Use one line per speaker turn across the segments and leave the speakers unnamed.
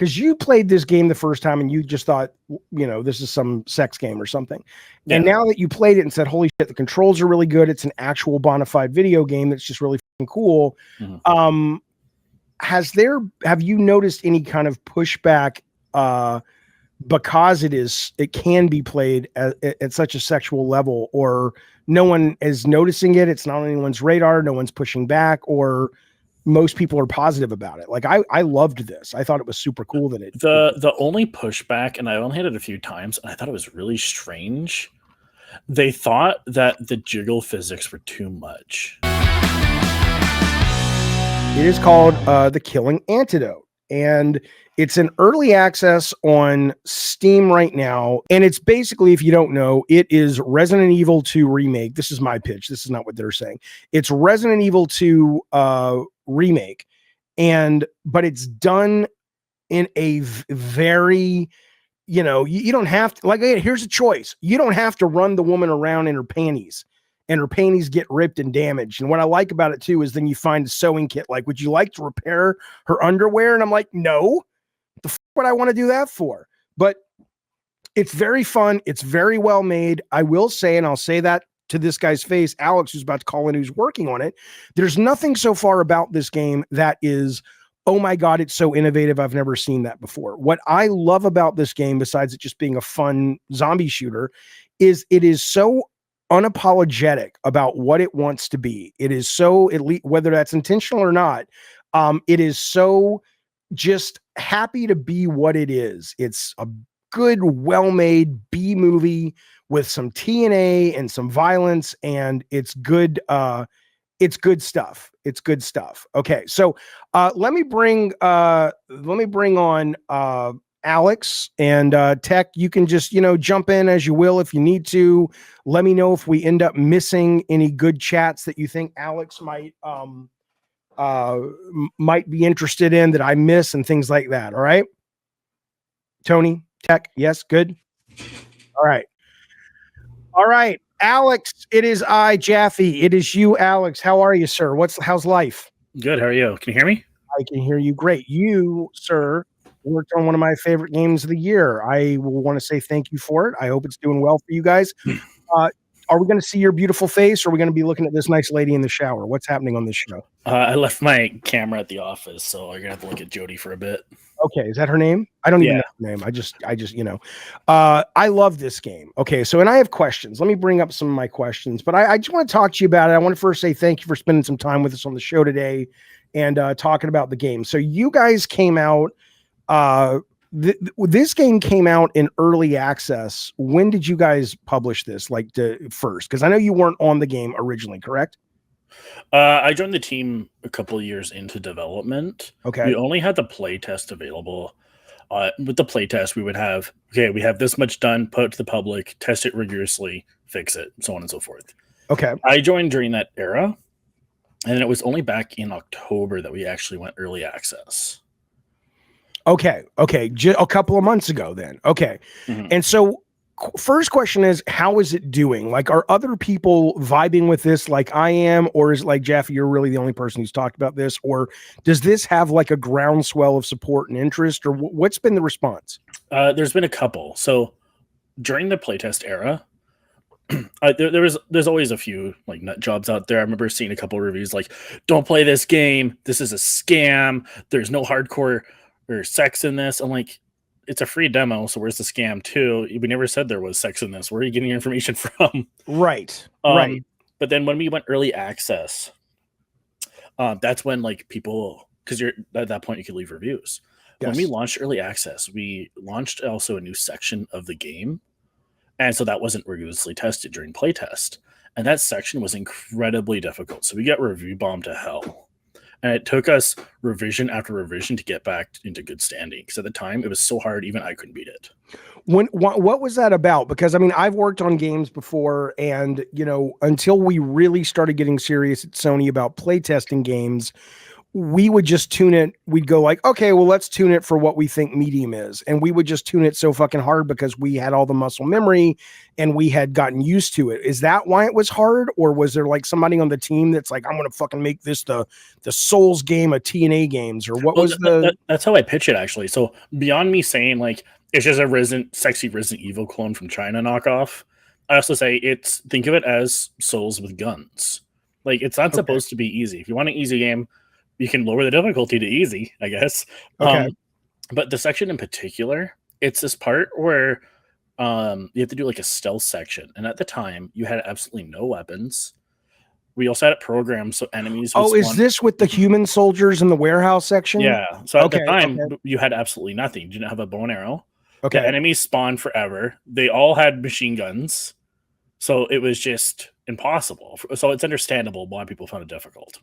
because you played this game the first time and you just thought, this is some sex game or something. Yeah. And now that you played it and said, holy shit, the controls are really good. It's an actual bona fide video game that's just really cool. Mm-hmm. Have you noticed any kind of pushback because it can be played at such a sexual level, or no one is noticing it? It's not on anyone's radar. No one's pushing back, or most people are positive about it. Like I loved this. I thought it was super cool that
the only pushback, and I only had it a few times, and I thought it was really strange. They thought that the jiggle physics were too much.
It is called The Killing Antidote, and it's an early access on Steam right now. And it's basically, if you don't know, it is Resident Evil 2 Remake. This is my pitch. This is not what they're saying. It's Resident Evil 2 Remake, but it's done in a very, you don't have to, like, here's a choice. You don't have to run the woman around in her panties, and her panties get ripped and damaged. And what I like about it too is then you find a sewing kit. Like, would you like to repair her underwear? And I'm like, no. The f would I want to do that for? But it's very fun. It's very well made. I will say, and I'll say that to this guy's face, Alex, who's about to call in, who's working on it. There's nothing so far about this game that is, oh my God, it's so innovative. I've never seen that before. What I love about this game, besides it just being a fun zombie shooter, is it is so unapologetic about what it wants to be. It is so elite, whether that's intentional or not. It is so just happy to be what it is. It's a good, well-made B movie with some TNA and some violence, and it's good. It's good stuff. It's good stuff. Okay, so let me bring on Alex, and Tech. You can just jump in as you will if you need to. Let me know if we end up missing any good chats that you think Alex might be interested in that I miss, and things like that. All right, Tony, Tech, yes, good. All right, Alex. It is I, Jaffe. It is you, Alex. How are you, sir? How's life?
Good. How are you? Can you hear me?
I can hear you great. You, sir, worked on one of my favorite games of the year. I will want to say thank you for it. I hope it's doing well for you guys. Are we going to see your beautiful face, or are we going to be looking at this nice lady in the shower? What's happening on this show?
I left my camera at the office, so you're going to have to look at Jody for a bit.
Okay, is that her name? I don't even know her name. I just I love this game. Okay, so, and I have questions. Let me bring up some of my questions, but I just want to talk to you about it. I want to first say thank you for spending some time with us on the show today and talking about the game. So you guys came out, this game came out in early access. When did you guys publish this, first? Because I know you weren't on the game originally, correct?
I joined the team a couple of years into development.
Okay.
We only had the play test available. With the play test, we would have, we have this much done, put it to the public, test it rigorously, fix it, so on and so forth.
Okay.
I joined during that era, and then it was only back in October that we actually went early access.
Okay. A couple of months ago then. Okay. Mm-hmm. And so first question is, how is it doing? Like, are other people vibing with this like I am, or is like, Jaffe, you're really the only person who's talked about this, or does this have like a groundswell of support and interest, or what's been the response?
There's been a couple. So during the playtest era, there's always a few like nut jobs out there. I remember seeing a couple of reviews like, don't play this game. This is a scam. There's no hardcore or sex in this. I'm like, it's a free demo, so where's the scam too? We never said there was sex in this. Where are you getting your information from?
Right. Right.
But then when we went early access, that's when like people, because you're at that point you could leave reviews. Yes. When we launched early access, we launched also a new section of the game. And so that wasn't rigorously tested during playtest. And that section was incredibly difficult. So we got review bombed to hell. And it took us revision after revision to get back into good standing. Because at the time, it was so hard, even I couldn't beat it.
What was that about? Because, I mean, I've worked on games before, and, until we really started getting serious at Sony about playtesting games, we would just tune it. We'd go like, okay, well, let's tune it for what we think medium is. And we would just tune it so fucking hard because we had all the muscle memory and we had gotten used to it. Is that why it was hard? Or was there like somebody on the team that's like, I'm going to fucking make this the Souls game of TNA games? Or what was
that's how I pitch it, actually. So beyond me saying like, it's just a sexy Resident Evil clone from China knockoff, I also say think of it as Souls with guns. Like, it's not supposed to be easy. If you want an easy game, you can lower the difficulty to easy, I guess.
Okay.
But the section in particular, it's this part where you have to do like a stealth section. And at the time, you had absolutely no weapons. We also had it programmed so enemies would
is this with the human soldiers in the warehouse section?
Yeah. So at the time, you had absolutely nothing. You didn't have a bow and arrow.
Okay.
The enemies spawned forever. They all had machine guns. So it was just impossible. So it's understandable why people found it difficult.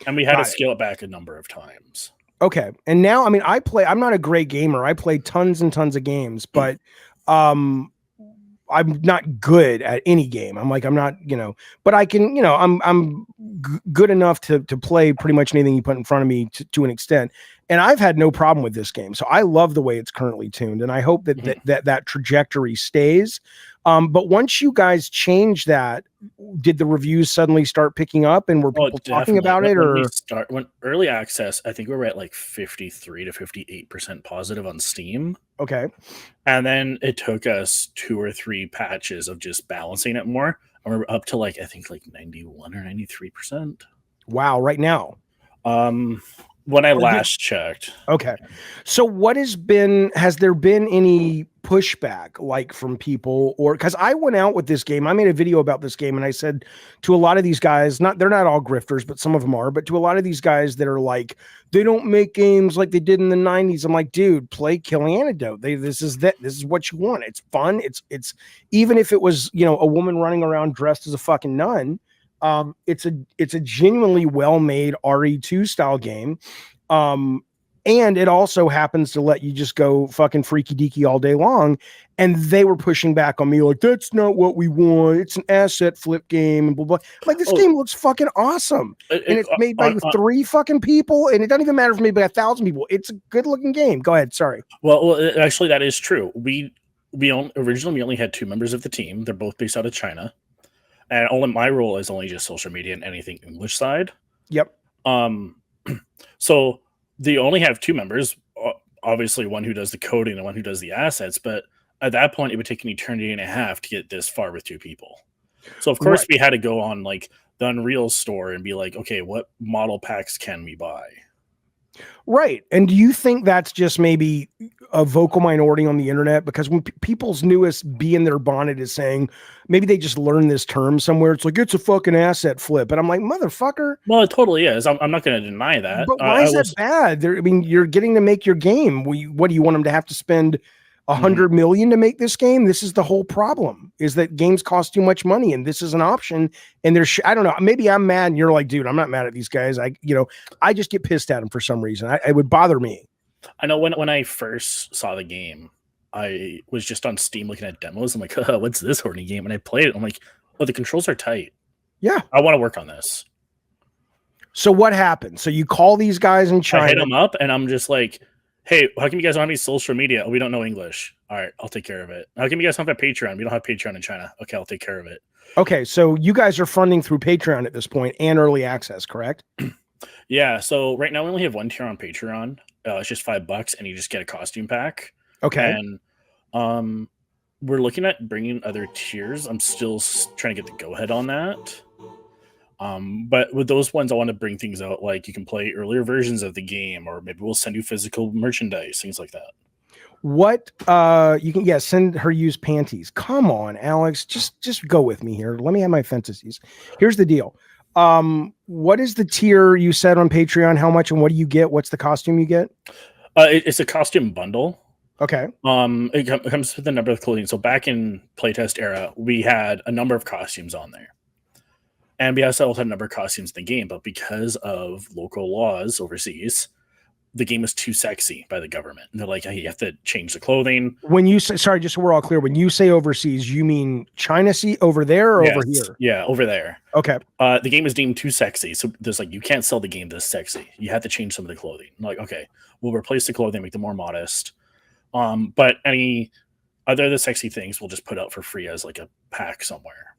And we had to scale it back a number of times.
Okay. And now, I mean, I'm not a great gamer. I play tons and tons of games, but I'm not good at any game. I'm not, but I can, I'm good enough to play pretty much anything you put in front of me to an extent. And I've had no problem with this game. So I love the way it's currently tuned. And I hope that trajectory stays. But once you guys change that, did the reviews suddenly start picking up and were people talking about it?
When early access, I think we were at like 53 to 58% positive on Steam.
Okay.
And then it took us 2 or 3 patches of just balancing it more. And we're up to like, I think like 91 or 93%.
Wow. Right now.
When I last checked.
Okay. So has there been any pushback like from people, or because I went out with this game, I made a video about this game and I said to a lot of these guys, they're not all grifters, but some of them are, but to a lot of these guys that are like, they don't make games like they did in the 90s. I'm like, dude, play Killing Antidote. This is what you want. It's fun. It's even if it was, a woman running around dressed as a fucking nun. It's a genuinely well-made RE2 style game. And it also happens to let you just go fucking freaky deaky all day long. And they were pushing back on me like, that's not what we want. It's an asset flip game and blah, blah. Like, this game looks fucking awesome. And it's made by 3 fucking people. And it doesn't even matter if it's made by 1,000 people. It's a good looking game. Go ahead. Sorry.
Well, actually, that is true. Originally we only had 2 members of the team. They're both based out of China. And my role is only just social media and anything English side.
Yep.
So they only have 2 members, obviously one who does the coding and one who does the assets. But at that point, it would take an eternity and a half to get this far with 2 people. So of course we had to go on like the Unreal store and be like, okay, what model packs can we buy?
Right. And do you think that's just maybe a vocal minority on the internet? Because when people's newest bee in their bonnet is saying, maybe they just learned this term somewhere. It's like, it's a fucking asset flip. And I'm like, motherfucker.
Well, it totally is. I'm not going to deny that.
But why is that bad? You're getting to make your game. What do you want them to have to spend $100 million to make this game? This is the whole problem, is that games cost too much money and this is an option. And I don't know, maybe I'm mad and you're like, dude, I'm not mad at these guys. I just get pissed at them for some reason. It would bother me.
I know when I first saw the game, I was just on Steam looking at demos. I'm like, what's this horny game? And I played it. I'm like, oh, the controls are tight.
Yeah.
I want to work on this.
So what happened? So you call these guys in China.
I hit them up and I'm just like, hey, how come you guys don't have any social media? Oh, we don't know English. All right, I'll take care of it. How come you guys don't have a Patreon? We don't have Patreon in China. Okay, I'll take care of it.
Okay, so you guys are funding through Patreon at this point and early access, correct?
Yeah, so right now we only have 1 tier on Patreon. It's just $5 and you just get a costume pack.
Okay.
And we're looking at bringing other tiers. I'm still trying to get the go-ahead on that. But with those ones, I want to bring things out like you can play earlier versions of the game, or maybe we'll send you physical merchandise, things like that.
What you can send her used panties. Come on, Alex, just go with me here. Let me have my fantasies. Here's the deal. What is the tier you said on Patreon? How much and what do you get? What's the costume you get?
It's a costume bundle.
Okay.
It comes with a number of clothing. So back in playtest era, we had a number of costumes on there. And we also had a number of costumes in the game, but because of local laws overseas, the game is too sexy by the government. And they're like, hey, you have to change the clothing.
When you say, sorry, just so we're all clear, when you say overseas, you mean China Sea over there or over here?
Yeah, over there.
Okay.
The game is deemed too sexy. So there's like, you can't sell the game this sexy. You have to change some of the clothing. I'm like, okay, we'll replace the clothing, make them more modest. But any other of the sexy things we'll just put out for free as like a pack somewhere.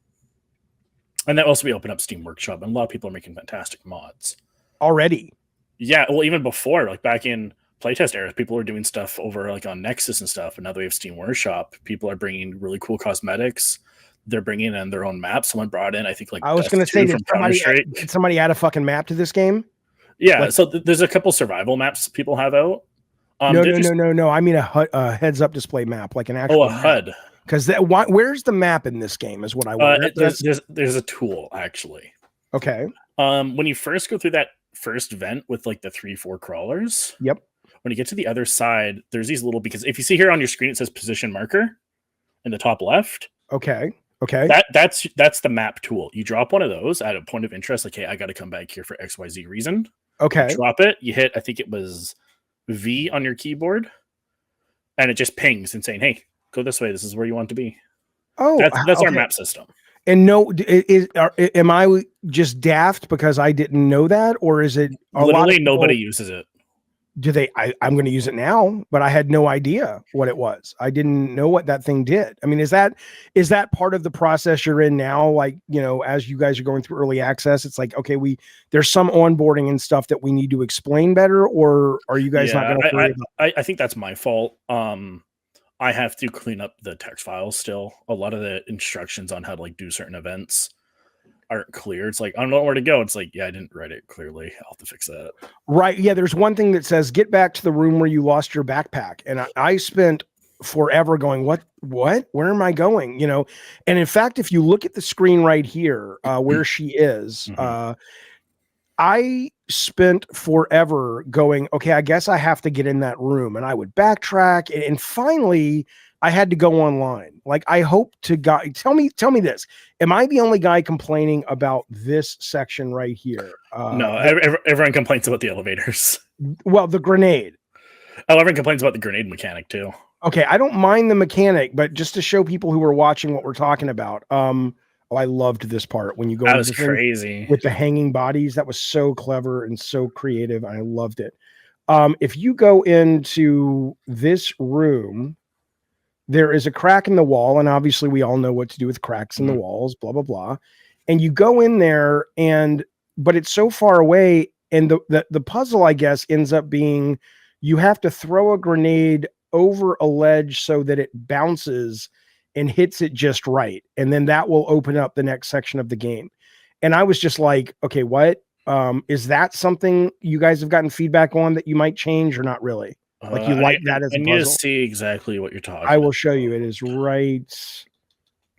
And that also we open up Steam Workshop, and a lot of people are making fantastic mods
already.
Yeah, well, even before, like back in playtest eras, people were doing stuff over like on Nexus and stuff, and now that we have Steam Workshop, people are bringing really cool cosmetics. They're bringing in their own map. Someone brought in, I think, like
I was going to say, did somebody add a fucking map to this game?
Yeah, like, so there's a couple survival maps people have out.
No. I mean a heads-up display map, like an actual
HUD.
Because where's the map in this game is what I want.
There's a tool, actually.
Okay.
When you first go through that first vent with like the 3-4 crawlers.
Yep.
When you get to the other side, there's these little, because if you see here on your screen, it says position marker in the top left.
Okay.
That's the map tool. You drop one of those at a point of interest, like, hey, I got to come back here for XYZ reason.
Okay.
You drop it, you hit, I think it was V on your keyboard, and it just pings and saying, hey, go this way. This is where you want to be.
Oh,
that's our map system.
And no, am I just daft because I didn't know that, or is it
literally nobody uses it?
Do they? I'm going to use it now, but I had no idea what it was. I didn't know what that thing did. I mean, is that part of the process you're in now? Like, you know, as you guys are going through early access, it's like, okay, there's some onboarding and stuff that we need to explain better, or are you guys not going to worry about?
I think that's my fault. I have to clean up the text files still. A lot of the instructions on how to like do certain events aren't clear. It's like, I don't know where to go. It's like, yeah, I didn't write it clearly. I'll have to fix that.
Right. Yeah. There's one thing that says, get back to the room where you lost your backpack. And I spent forever going, what, where am I going? You know? And in fact, if you look at the screen right here, where she is, I spent forever going, okay, I guess I have to get in that room, and I would backtrack. And finally I had to go online. Like, I hope to God, tell me this. Am I the only guy complaining about this section right here?
No, everyone complains about the elevators.
Well, the grenade.
Oh, everyone complains about the grenade mechanic too.
Okay. I don't mind the mechanic, but just to show people who are watching what we're talking about. Oh, I loved this part when you go.
That was crazy
with the hanging bodies. That was so clever and so creative. I loved it. If you go into this room, there is a crack in the wall, and obviously we all know what to do with cracks in the walls, blah, blah, blah. And you go in there, but it's so far away, and the puzzle, I guess, ends up being you have to throw a grenade over a ledge so that it bounces and hits it just right. And then that will open up the next section of the game. And I was just like, okay, what? Is that something you guys have gotten feedback on that you might change or not really? Like you like that as a puzzle?
I need to see exactly what you're talking about.
I will show you. It is right.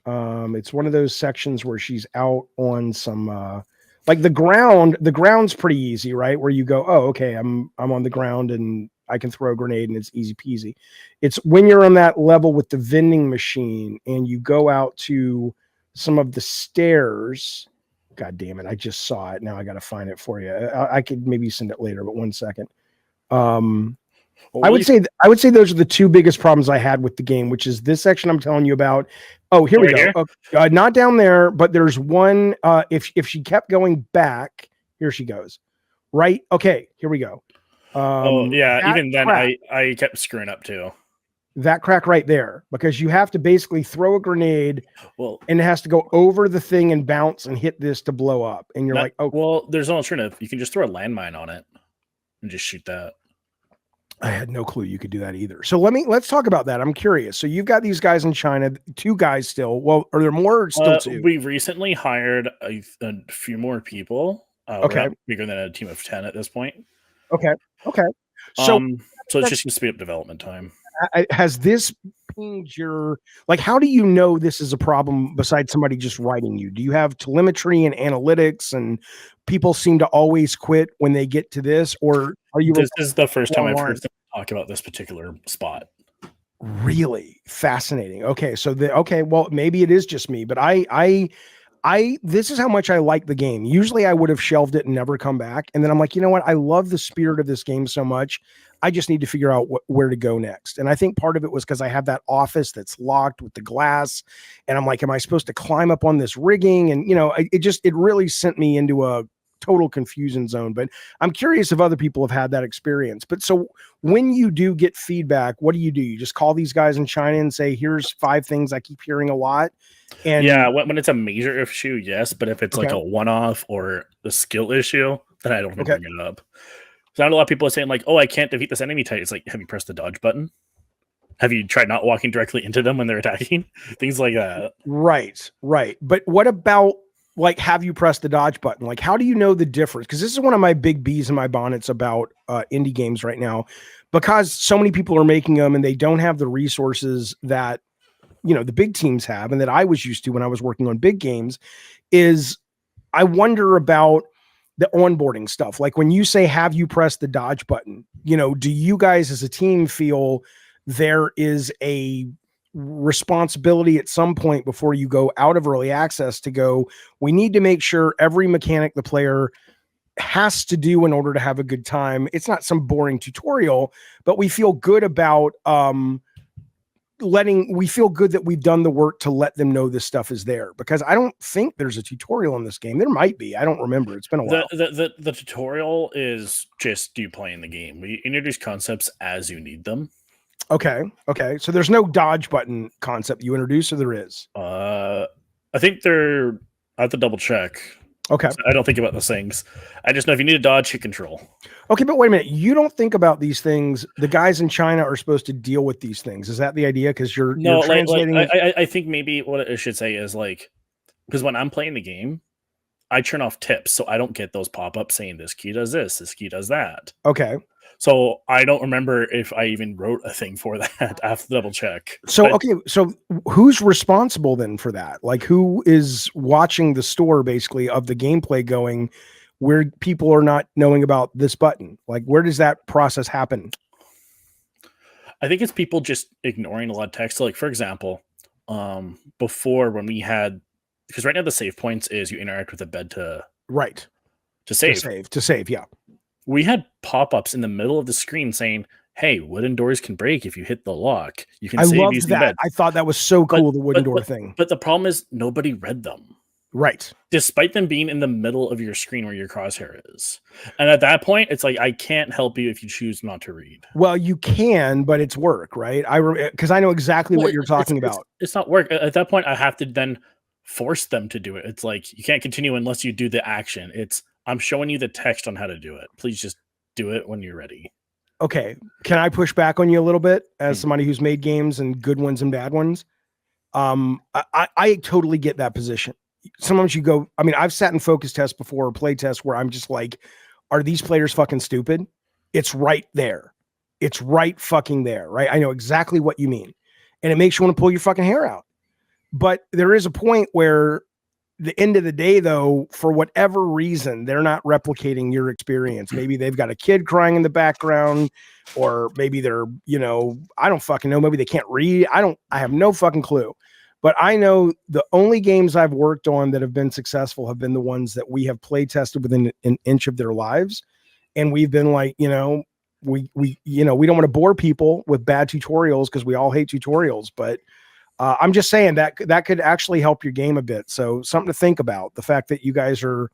It's one of those sections where she's out on some, like the ground's pretty easy, right? Where you go, oh, okay, I'm on the ground and I can throw a grenade and it's easy peasy. It's when you're on that level with the vending machine and you go out to some of the stairs. God damn it. I just saw it. Now I got to find it for you. I could maybe send it later, but 1 second. I would say those are the two biggest problems I had with the game, which is this section I'm telling you about. Oh, here we go. Not down there, but there's one. If she kept going back, here she goes. Right. Okay. Here we go.
Even then I kept screwing up too.
That crack right there, because you have to basically throw a grenade, and it has to go over the thing and bounce and hit this to blow up. And you're like, oh,
well, there's an alternative. You can just throw a landmine on it and just shoot that.
I had no clue you could do that either. So let's talk about that. I'm curious. So you've got these guys in China, 2 guys still. Well, are there more or still 2?
We recently hired a few more people.
Okay.
We're bigger than a team of 10 at this point.
Okay. So
it's just to speed up development time.
Has this pinged your, like, how do you know this is a problem besides somebody just writing you? Do you have telemetry and analytics, and people seem to always quit when they get to this, or are you?
This is the first time I've heard them talk about this particular spot.
Really fascinating. Okay. So well, maybe it is just me, but I This is how much I like the game. Usually I would have shelved it and never come back. And then I'm like, you know what? I love the spirit of this game so much. I just need to figure out where to go next. And I think part of it was because I have that office that's locked with the glass. And I'm like, am I supposed to climb up on this rigging? And, it really sent me into a total confusion zone. But I'm curious if other people have had that experience. But so when you do get feedback, what do? You just call these guys in China and say, here's 5 things I keep hearing a lot. And
yeah, when it's a major issue, yes. But if it's like a one-off or a skill issue, then I don't even bring it up. So I know a lot of people are saying like, oh, I can't defeat this enemy type. It's like, have you pressed the dodge button? Have you tried not walking directly into them when they're attacking? Things like that.
Right. But what about, like, have you pressed the dodge button? Like, how do you know the difference? Because this is one of my big bees in my bonnets about indie games right now, because so many people are making them and they don't have the resources that, the big teams have and that I was used to when I was working on big games. Is I wonder about the onboarding stuff. Like when you say, have you pressed the dodge button? Do you guys as a team feel there is a responsibility at some point before you go out of early access to go, we need to make sure every mechanic the player has to do in order to have a good time? It's not some boring tutorial, but we feel good about we feel good that we've done the work to let them know this stuff is there, because I don't think there's a tutorial in this game. There might be. I don't remember. It's been a while.
The tutorial is just you playing the game. We introduce concepts as you need them.
Okay. So there's no dodge button concept you introduce, or there is?
I think I have to double check.
Okay.
I don't think about those things. I just know if you need a dodge, hit control.
Okay, but wait a minute. You don't think about these things. The guys in China are supposed to deal with these things. Is that the idea? Because you're translating.
I think maybe what I should say is like, because when I'm playing the game, I turn off tips, so I don't get those pop-ups saying this key does this key does that.
Okay.
So I don't remember if I even wrote a thing for that. I have to double check.
So who's responsible then for that? Like, who is watching the store basically of the gameplay going where people are not knowing about this button? Like, where does that process happen?
I think it's people just ignoring a lot of text. So like, for example, before when we had, because right now the save points is you interact with the bed to save. Yeah. We had pop-ups in the middle of the screen saying, hey, wooden doors can break if you hit the lock. You can save using the bed.
I thought that was so cool, the wooden door thing.
But the problem is nobody read them.
Right.
Despite them being in the middle of your screen where your crosshair is. And at that point, it's like, I can't help you if you choose not to read.
Well, you can, but it's work, right? Because I know exactly what you're talking about.
It's not work. At that point, I have to then force them to do it. It's like, you can't continue unless you do the action. I'm showing you the text on how to do it. Please just do it when you're ready.
Okay. Can I push back on you a little bit as somebody who's made games and good ones and bad ones? I totally get that position. Sometimes you go, I've sat in focus tests before, or play tests, where I'm just like, are these players fucking stupid? It's right there. It's right fucking there, right? I know exactly what you mean. And it makes you want to pull your fucking hair out. But there is a point where the end of the day, though, for whatever reason, they're not replicating your experience. Maybe they've got a kid crying in the background, or maybe they're, I don't fucking know. Maybe they can't read. I have no fucking clue. But I know the only games I've worked on that have been successful have been the ones that we have play tested within an inch of their lives. And we've been like, we don't want to bore people with bad tutorials, because we all hate tutorials, but I'm just saying that could actually help your game a bit. So something to think about. The fact that you guys are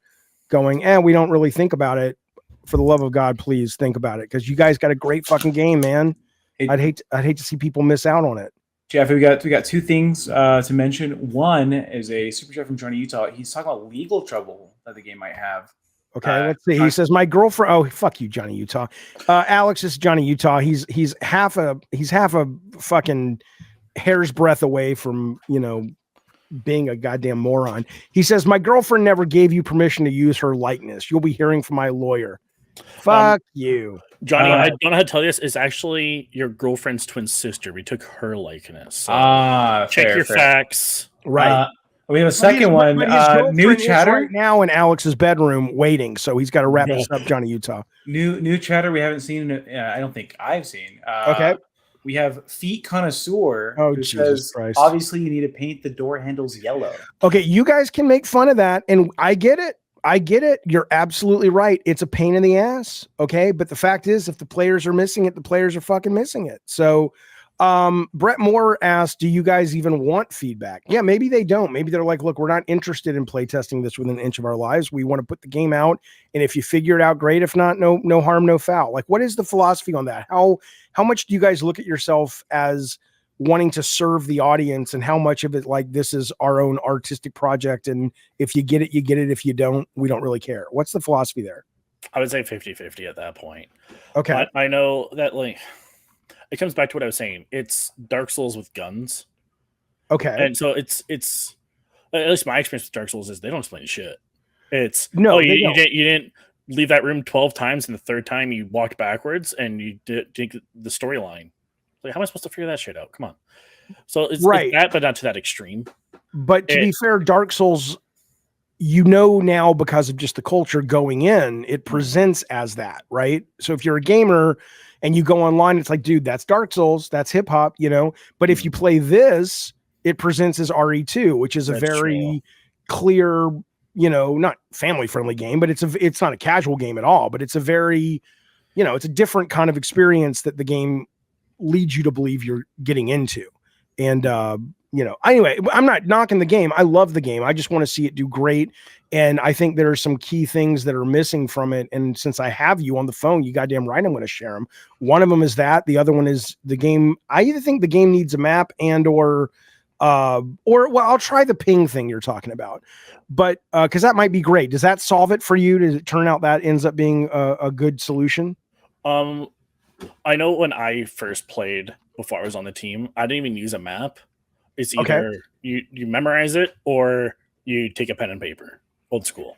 going, we don't really think about it. For the love of God, please think about it, because you guys got a great fucking game, man. I'd hate to see people miss out on it.
Jaffe, we got 2 things to mention. One is a super chat from Johnny Utah. He's talking about legal trouble that the game might have.
Okay, let's see. He says, my girlfriend. Oh, fuck you, Johnny Utah. Alex, this is Johnny Utah. He's half a fucking hair's breadth away from, being a goddamn moron. He says, my girlfriend never gave you permission to use her likeness. You'll be hearing from my lawyer. Fuck you.
Johnny, I don't know how to tell you this. It's actually your girlfriend's twin sister. We took her likeness. So check your facts.
Right.
We have a second one. New chatter
right now in Alex's bedroom waiting. So he's got to wrap this up, Johnny Utah.
New chatter we haven't seen. I don't think I've seen.
Okay.
we have Feet Connoisseur,
Oh,
who
Jesus
says,
Christ.
obviously you need to paint the door handles yellow.
Okay, you guys can make fun of that, and I get it. I get it. You're absolutely right. It's a pain in the ass. Okay. But the fact is, if the players are missing it, the players are fucking missing it. So, Brett Moore asked, do you guys even want feedback? Yeah, maybe they don't. Maybe they're like, look, we're not interested in playtesting this within an inch of our lives. We want to put the game out. And if you figure it out, great. If not, no harm, no foul. Like, what is the philosophy on that? How much do you guys look at yourself as wanting to serve the audience, and how much of it, like, this is our own artistic project, and if you get it, you get it. If you don't, we don't really care. What's the philosophy there?
I would say 50-50 at that point.
Okay.
I know that, like, it comes back to what I was saying. It's Dark Souls with guns.
Okay.
And so it's at least my experience with Dark Souls is they don't explain shit. It's
no,
you didn't leave that room 12 times, and the third time you walked backwards and you did the storyline. Like, how am I supposed to figure that shit out? Come on. So it's that, but not to that extreme.
But to be fair, Dark Souls, now because of just the culture going in, it presents as that, right? So if you're a gamer and you go online, it's like, dude, that's Dark Souls, that's hip hop, But if you play this, it presents as RE2, which is a very clear, not family friendly game, but it's not a casual game at all. But it's a very, it's a different kind of experience that the game leads you to believe you're getting into. And anyway, I'm not knocking the game. I love the game. I just want to see it do great. And I think there are some key things that are missing from it. And since I have you on the phone, you goddamn right, I'm going to share them. One of them is that. The other one is the game. I either think the game needs a map or I'll try the ping thing you're talking about, but because that might be great. Does that solve it for you? Does it turn out that ends up being a good solution?
I know when I first played before I was on the team, I didn't even use a map. It's either you memorize it or you take a pen and paper, old school.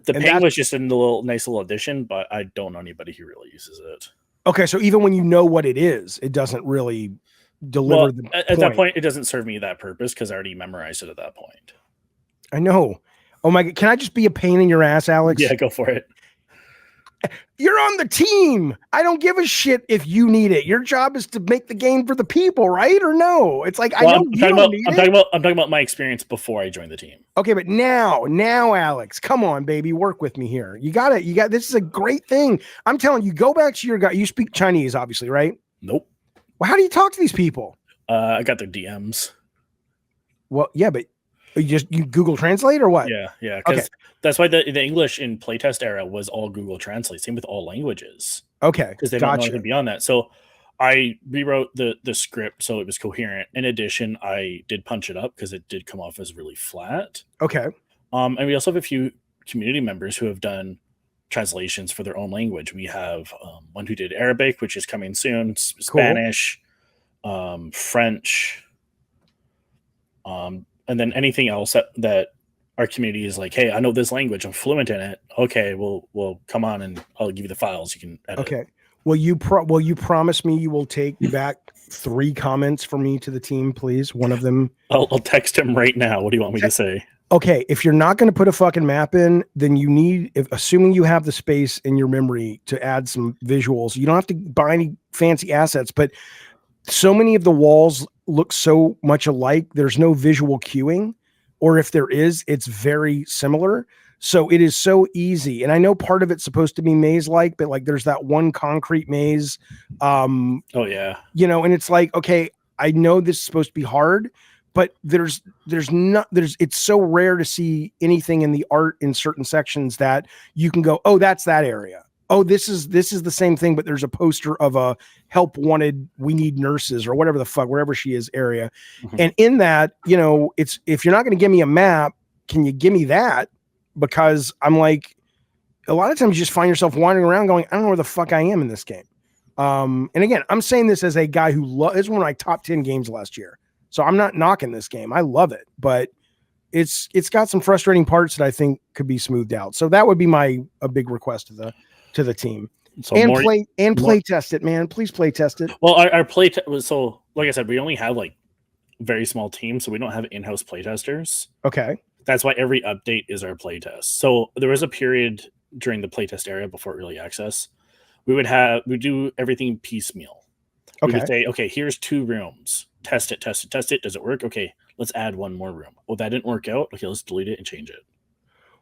The ping was just a nice little addition, but I don't know anybody who really uses it. Okay,
so even when you know what it is, it doesn't really deliver
at that point. It doesn't serve me that purpose because I already memorized it at that point.
I know. Oh my God, can I just be a pain in your ass, Alex?
Yeah, go for it.
You're on the team. I don't give a shit if you need it. Your job is to make the game for the people, right? Or no? It's like, I'm
talking about my experience before I joined the team.
Okay, but now, Alex, come on, baby, work with me here. You got this is a great thing. I'm telling you, go back to your guy. You speak Chinese, obviously, right?
Nope.
Well, how do you talk to these people?
I got their DMs.
Well, yeah, but you Google Translate or what?
Yeah. Because that's why the English in playtest era was all Google Translate. Same with all languages.
Okay,
because they don't know anything beyond that. So I rewrote the script so it was coherent. In addition, I did punch it up because it did come off as really flat.
Okay.
And we also have a few community members who have done translations for their own language. We have one who did Arabic, which is coming soon, Spanish, French, and then anything else that our community is like, hey, I know this language, I'm fluent in it. Okay, well, come on, and I'll give you the files you can edit.
Okay. Will you promise me you will take back 3 comments for me to the team, please? One of them.
I'll text him right now. What do you want me to say?
Okay, if you're not going to put a fucking map in, then you need, assuming you have the space in your memory to add some visuals, you don't have to buy any fancy assets, but so many of the walls look so much alike. There's no visual cueing, or if there is, it's very similar. So it is so easy. And I know part of it's supposed to be maze-like, but like there's that one concrete maze.
Oh yeah.
And it's like, okay, I know this is supposed to be hard, but it's so rare to see anything in the art in certain sections that you can go, oh, that's that area. Oh, this is the same thing, but there's a poster of a help wanted, we need nurses or whatever the fuck, wherever she is area. Mm-hmm. And in that, it's, if you're not going to give me a map, can you give me that? Because I'm like, a lot of times you just find yourself wandering around going, I don't know where the fuck I am in this game. And again, I'm saying this as a guy who it's one of my top 10 games last year. So I'm not knocking this game. I love it, but it's got some frustrating parts that I think could be smoothed out. So that would be a big request to the team.
So
play test it, man. Please play test it.
Well, our play so like I said, we only have like very small team, so we don't have in-house playtesters.
Okay.
That's why every update is our playtest. So there was a period during the playtest era before early access. We do everything piecemeal. We would say, okay, here's 2 rooms. Test it. Does it work? Okay, let's add 1 more room. Oh, that didn't work out. Okay, let's delete it and change it.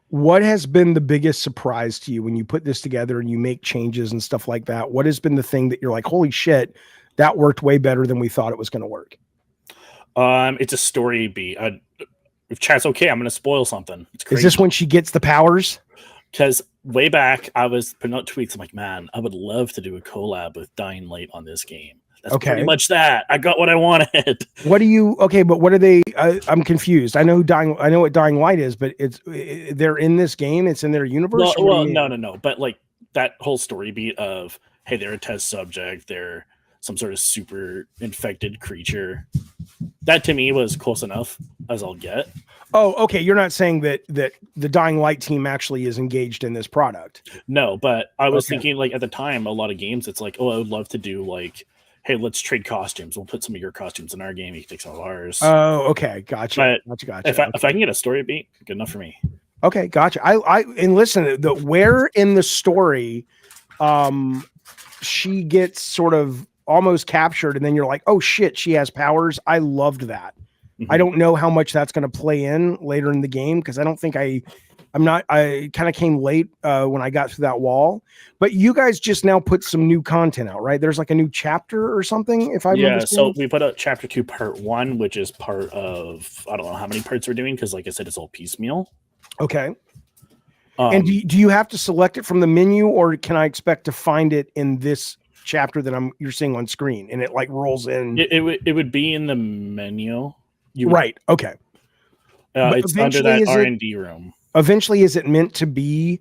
What has been the biggest surprise to you when you put this together and you make changes and stuff like that? What has been the thing that you're like, holy shit, that worked way better than we thought it was going to work?
It's a story beat. If chat's okay, I'm going to spoil something. It's crazy.
Is this when she gets the powers?
Because way back, I was putting out tweets. I'm like, man, I would love to do a collab with Dying Light on this game. That's pretty much that. I got what I wanted.
What do you? Okay, but what are they? I'm confused. I know what Dying Light is, but they're in this game. It's in their universe.
Well, no. But like that whole story beat of, hey, they're a test subject. They're some sort of super infected creature. That to me was close enough as I'll get.
Oh, okay. You're not saying that the Dying Light team actually is engaged in this product.
No, but I was thinking like at the time, a lot of games, it's like, oh, I would love to do like, hey, let's trade costumes. We'll put some of your costumes in our game. You can take some of ours.
Oh, okay. Gotcha.
Gotcha. If I can get a story beat, good enough for me.
Okay, gotcha. And listen, where in the story, she gets sort of almost captured, and then you're like, oh shit, she has powers. I loved that. Mm-hmm. I don't know how much that's going to play in later in the game because I don't think I kind of came late when I got through that wall. But you guys just now put some new content out, right? There's like a new chapter or something.
So we put out chapter 2, part 1, which is part of, I don't know how many parts we're doing because, like I said, it's all piecemeal.
Okay. And do you have to select it from the menu, or can I expect to find it in this chapter that you're seeing on screen and it like rolls in?
It would be in the menu.
Right. Okay.
It's under that R&D room.
Eventually, is it meant to be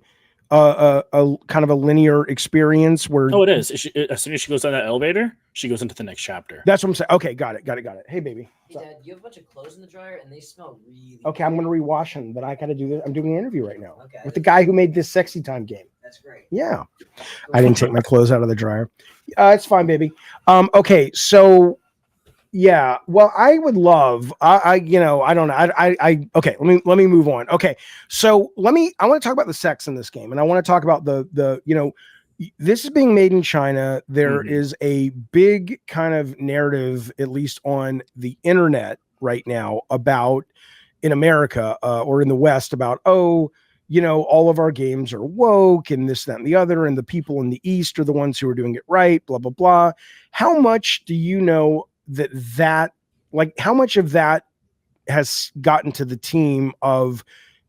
a kind of a linear experience where?
Oh, it is. As soon as she goes down that elevator, she goes into the next chapter.
That's what I'm saying. Okay, got it. Hey, baby.
Hey, Dad, you have a bunch of clothes in the dryer, and they smell really.
Okay, I'm going to rewash them, but I got to do this. I'm doing an interview right now with the guy who made this Sexy Time game.
That's great.
Yeah, I didn't take my clothes out of the dryer. It's fine, baby. Okay, so. Yeah, well, I would love. I don't know. Okay. Let me move on. Okay, so I want to talk about the sex in this game, and I want to talk about this is being made in China. There is a big kind of narrative, at least on the internet right now, about in America or in the West about all of our games are woke and this, that, and the other, and the people in the East are the ones who are doing it right. Blah blah blah. How much do you know? That like how much of that has gotten to the team of,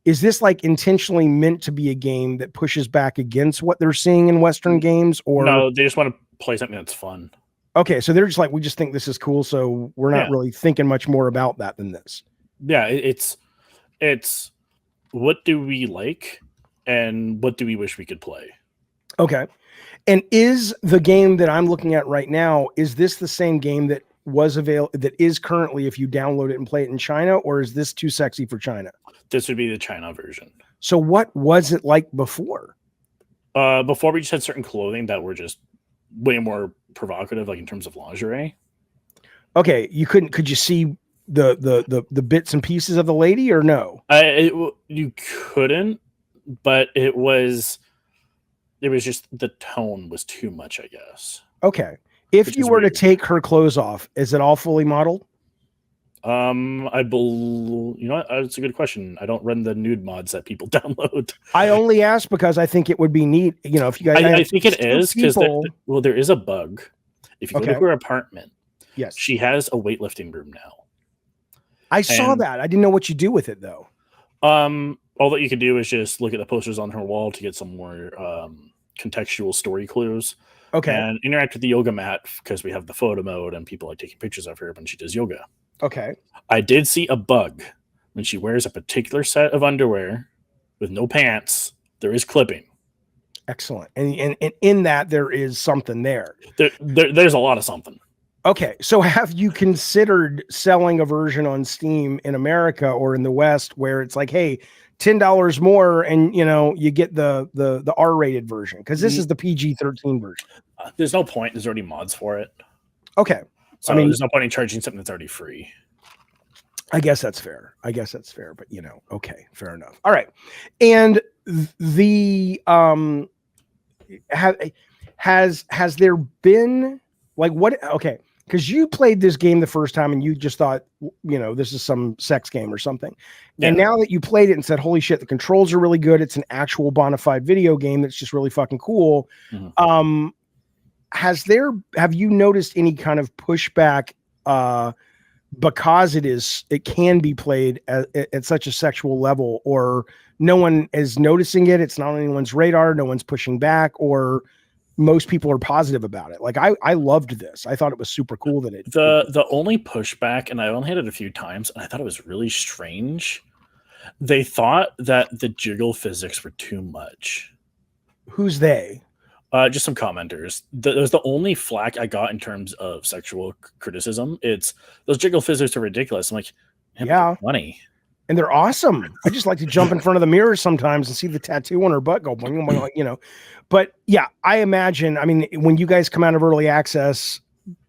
is this like intentionally meant to be a game that pushes back against what they're seeing in Western games, or
no, they just want to play something that's fun?
Okay, so they're just like, we just think this is cool, so we're not really thinking much more about that than this.
Yeah, it's what do we like and what do we wish we could play?
Okay. And is the game that I'm looking at right now, is this the same game that is currently, if you download it and play it in China, or is this too sexy for China?
This would be the China version.
So what was it like before?
Before we just had certain clothing that were just way more provocative, like in terms of lingerie.
Okay, could you see the bits and pieces of the lady, or no?
You couldn't, but it was just the tone was too much, I guess.
Okay. If you were to take her clothes off, is it all fully modeled?
I believe, that's a good question. I don't run the nude mods that people download.
I only ask because I think it would be neat. If you guys,
I think it is because there is a bug. If you go to her apartment,
yes,
she has a weightlifting room now.
I saw that. I didn't know what you do with it though.
All that you can do is just look at the posters on her wall to get some more contextual story clues.
Okay.
And interact with the yoga mat because we have the photo mode and people are taking pictures of her when she does yoga.
Okay.
I did see a bug when she wears a particular set of underwear with no pants. There is clipping.
Excellent. And in that there is something there.
There's a lot of something.
Okay. So have you considered selling a version on Steam in America or in the West where it's like, hey, $10 more and you get the R-rated version, because this is the PG-13 version?
There's no point. There's already mods for it.
Okay.
So there's no point in charging something that's already free.
I guess that's fair. But okay, fair enough. All right. And the has there been Like what? Okay, because you played this game the first time and you just thought, this is some sex game or something. Yeah. And now that you played it and said, holy shit, the controls are really good. It's an actual bona fide video game that's just really fucking cool. Mm-hmm. Have you noticed any kind of pushback because it can be played at such a sexual level, or no one is noticing it? It's not on anyone's radar. No one's pushing back, or most people are positive about it. Like I loved this. I thought it was super cool that
the only pushback, and I only had it a few times, and I thought it was really strange. They thought that the jiggle physics were too much.
Who's they?
Just some commenters. That was the only flack I got in terms of sexual criticism. It's those jiggle physics are ridiculous. I'm like, yeah, money.
And they're awesome. I just like to jump in front of the mirror sometimes and see the tattoo on her butt go, But yeah, I imagine. I mean, when you guys come out of early access,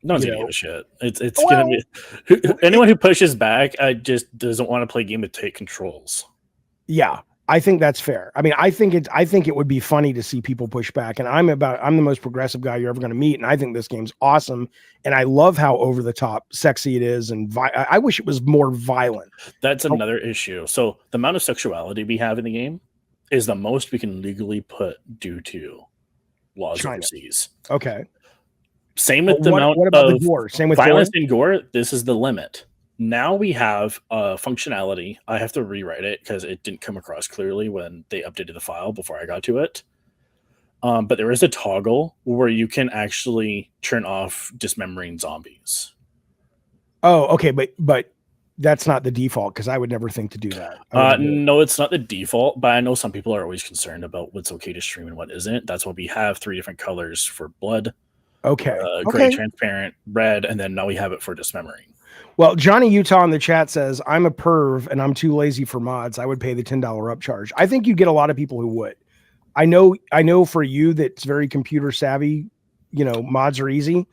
no one's gonna give a shit. It's gonna be anyone who pushes back. Just doesn't want to play a game with tight controls.
Yeah, I think that's fair. I mean, I think it would be funny to see people push back. And I'm the most progressive guy you're ever going to meet, and I think this game's awesome. And I love how over the top sexy it is, and I wish it was more violent.
That's another issue. So the amount of sexuality we have in the game is the most we can legally put due to laws overseas.
Okay.
Same with amount
about
of
the gore? Same with
violence and gore. This is the limit. Now we have functionality. I have to rewrite it because it didn't come across clearly when they updated the file before I got to it. But there is a toggle where you can actually turn off dismembering zombies.
Oh, okay, but that's not the default, because I would never think to do that.
No, it's not the default, but I know some people are always concerned about what's okay to stream and what isn't. That's why we have 3 different colors for blood.
Okay.
Gray, transparent, red, and then now we have it for dismembering.
Well, Johnny Utah in the chat says, I'm a perv and I'm too lazy for mods. I would pay the $10 upcharge. I think you get a lot of people who would. I know for you that's very computer savvy, mods are easy.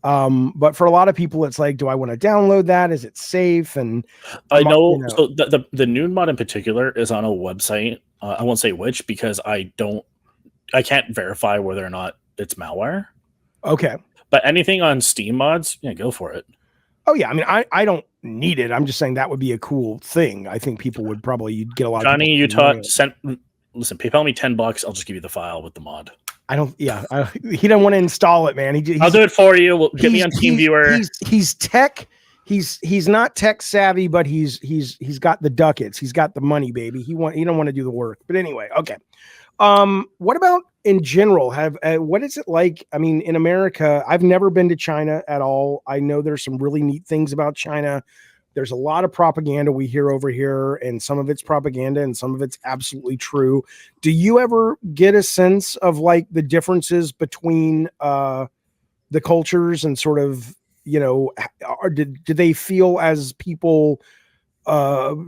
But for a lot of people, it's like, do I want to download that? Is it safe? And
I know. So the nude mod in particular is on a website. I won't say which, because I can't verify whether or not it's malware.
Okay.
But anything on Steam mods, yeah, go for it.
Oh yeah, I mean, I don't need it. I'm just saying that would be a cool thing. I think people would probably get a lot.
Johnny Utah listen, PayPal me $10. I'll just give you the file with the mod.
I don't. Yeah, he don't want to install it, man.
I'll do it for you. Get me on TeamViewer.
He's tech. He's not tech savvy, but he's got the ducats. He's got the money, baby. He don't want to do the work. But anyway, okay. What about in general? What is it like? I mean, in America, I've never been to China at all. I know there's some really neat things about China. There's a lot of propaganda we hear over here, and some of it's propaganda and some of it's absolutely true. Do you ever get a sense of like the differences between the cultures and sort of, do they feel as people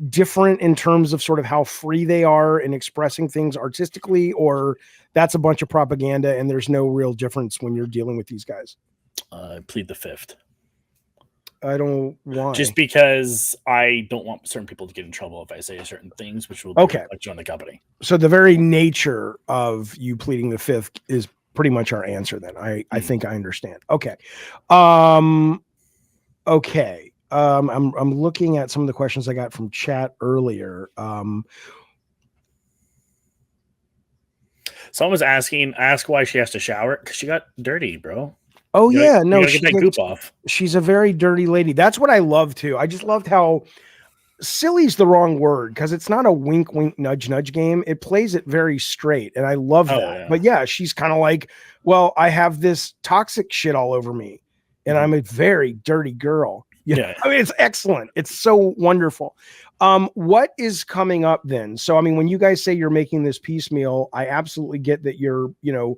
different in terms of sort of how free they are in expressing things artistically, or that's a bunch of propaganda and there's no real difference when you're dealing with these guys?
I plead the fifth.
I don't want,
just because I don't want certain people to get in trouble if I say certain things, which will join the company.
So the very nature of you pleading the fifth is pretty much our answer. Then I think I understand. Okay. Okay. I'm looking at some of the questions I got from chat earlier.
Someone was ask why she has to shower, because she got dirty, bro.
Oh yeah, no,
get that goop off.
She's a very dirty lady. That's what I love too. I just loved how silly's the wrong word, because it's not a wink, wink, nudge, nudge game. It plays it very straight, and I love that. Yeah. But yeah, she's kind of like, well, I have this toxic shit all over me, and I'm a very dirty girl. Yeah, I mean, it's excellent. It's so wonderful. What is coming up then? So, I mean, when you guys say you're making this piecemeal, I absolutely get that you're, you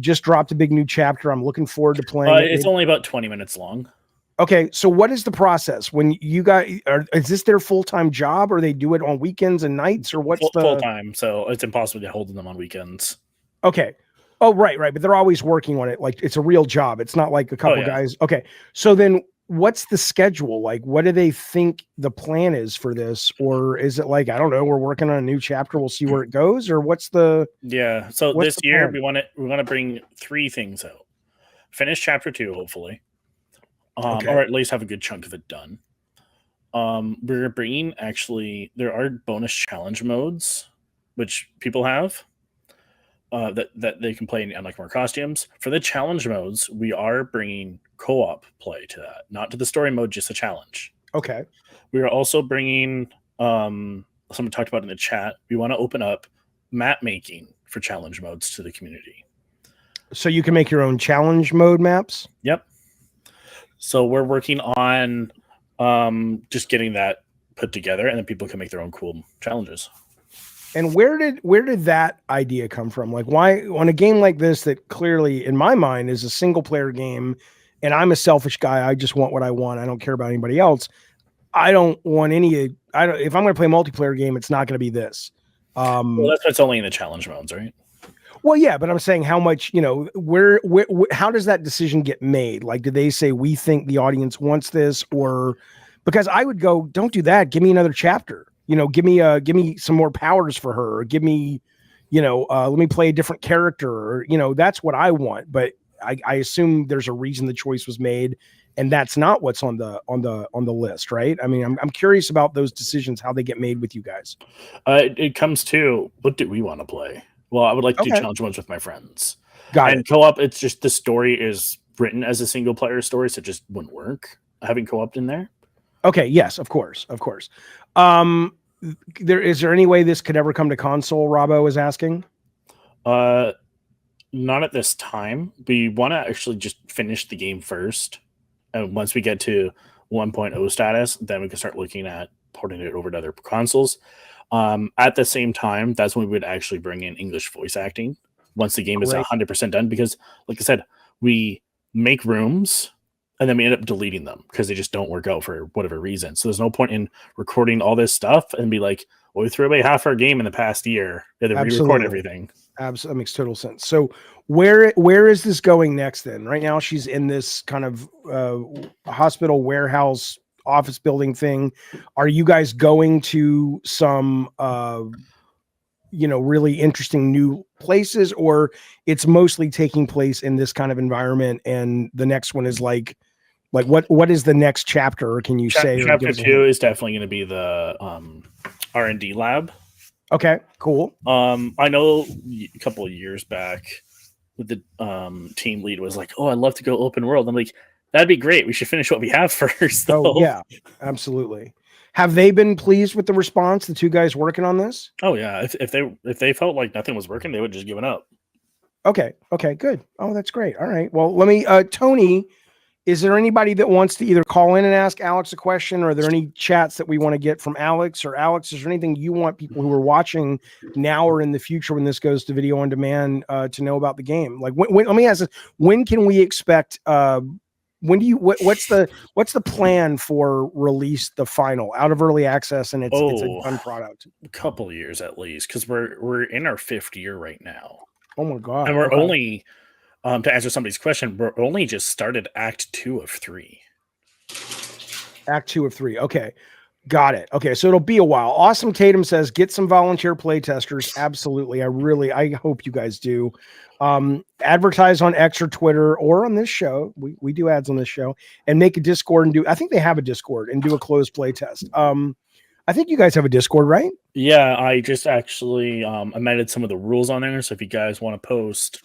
just dropped a big new chapter. I'm looking forward to playing.
It's only about 20 minutes long.
Okay, so what is the process when you guys is this their full-time job, or they do it on weekends and nights, or what's the
full-time? So it's impossible to hold them on weekends.
Okay. Oh, right, but they're always working on it. Like it's a real job. It's not like a couple guys. Okay, so then what's the schedule like? What do they think the plan is for this? Or is it like, I don't know, we're working on a new chapter, we'll see where it goes? Or what's the
so this year we want to bring 3 things out. finish chapter 2, hopefully,
Okay.
or at least have a good chunk of it done. We're bringing there are bonus challenge modes which people have that they can play in unlock more costumes. For the challenge modes, we are bringing co-op play to that, not to the story mode, just a challenge.
Okay.
We are also bringing someone talked about in the chat. We want to open up map making for challenge modes to the community.
So you can make your own challenge mode maps?
Yep. So we're working on just getting that put together, and then people can make their own cool challenges.
And where did that idea come from? Like, why on a game like this that clearly, in my mind, is a single player game, and I'm a selfish guy. I just want what I want. I don't care about anybody else. I don't want any. If I'm going to play a multiplayer game, it's not going to be this.
Well, that's what's only in the challenge modes, right?
Well, yeah, but I'm saying how much, how does that decision get made? Like, do they say we think the audience wants this, or because I would go, don't do that. Give me another chapter. Give me some more powers for her. Or give me, let me play a different character. Or, that's what I want. But I assume there's a reason the choice was made, and that's not what's on the list, right? I mean, I'm curious about those decisions, how they get made with you guys.
It comes to what do we want to play? Well, I would like to do challenge ones with my friends.
Got it.
Co-op, it's just the story is written as a single player story, so it just wouldn't work having co-op in there.
Okay. Yes, of course. Is there any way this could ever come to console? Robbo is asking.
Not at this time. We want to actually just finish the game first, and once we get to 1.0 status, then we can start looking at porting it over to other consoles. At the same time, that's when we would actually bring in English voice acting once the game is 100% done, because like I said, we make rooms and then we end up deleting them because they just don't work out for whatever reason. So there's no point in recording all this stuff and be like, well, we threw away half our game in the past year. They re-record everything.
Absolutely. That makes total sense. So where is this going next then? Right now she's in this kind of hospital warehouse office building thing. Are you guys going to some really interesting new places, or it's mostly taking place in this kind of environment, and the next one is like what is the next chapter, or can you say
chapter 2 is definitely going to be the R&D lab.
Okay, cool.
I know a couple of years back the team lead was like, oh, I'd love to go open world. I'm like, that'd be great. We should finish what we have first, though.
Oh, yeah, absolutely. Have they been pleased with the response, the two guys working on this?
Oh, yeah. If they felt like nothing was working, they would just given up.
Okay, good. Oh, that's great. All right. Well, let me, Tony, is there anybody that wants to either call in and ask Alex a question, or are there any chats that we want to get from Alex? Or Alex, is there anything you want people who are watching now or in the future when this goes to video on demand to know about the game? Like, when let me ask this, when can we expect what's the plan for release, the final out of early access, and it's a done product?
A couple of years at least, because we're in our 5th year right now.
Oh my god.
And we're only to answer somebody's question, we're only just started Act 2 of 3.
Act 2 of 3. Okay. Got it. Okay, so it'll be a while. Awesome Tatum says, get some volunteer playtesters. Absolutely. I hope you guys do. Advertise on X or Twitter or on this show. We do ads on this show, and make a Discord and I think they have a Discord, and do a closed playtest. I think you guys have a Discord, right?
Yeah, I just actually amended some of the rules on there. So if you guys want to post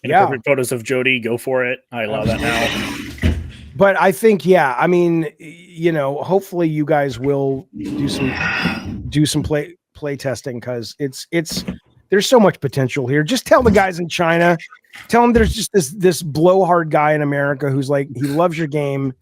inappropriate photos of Jody, go for it. I allow that now.
But I think, I mean, hopefully you guys will do some play testing, because there's so much potential here. Just tell the guys in China, tell them there's just this blowhard guy in America who's like, he loves your game,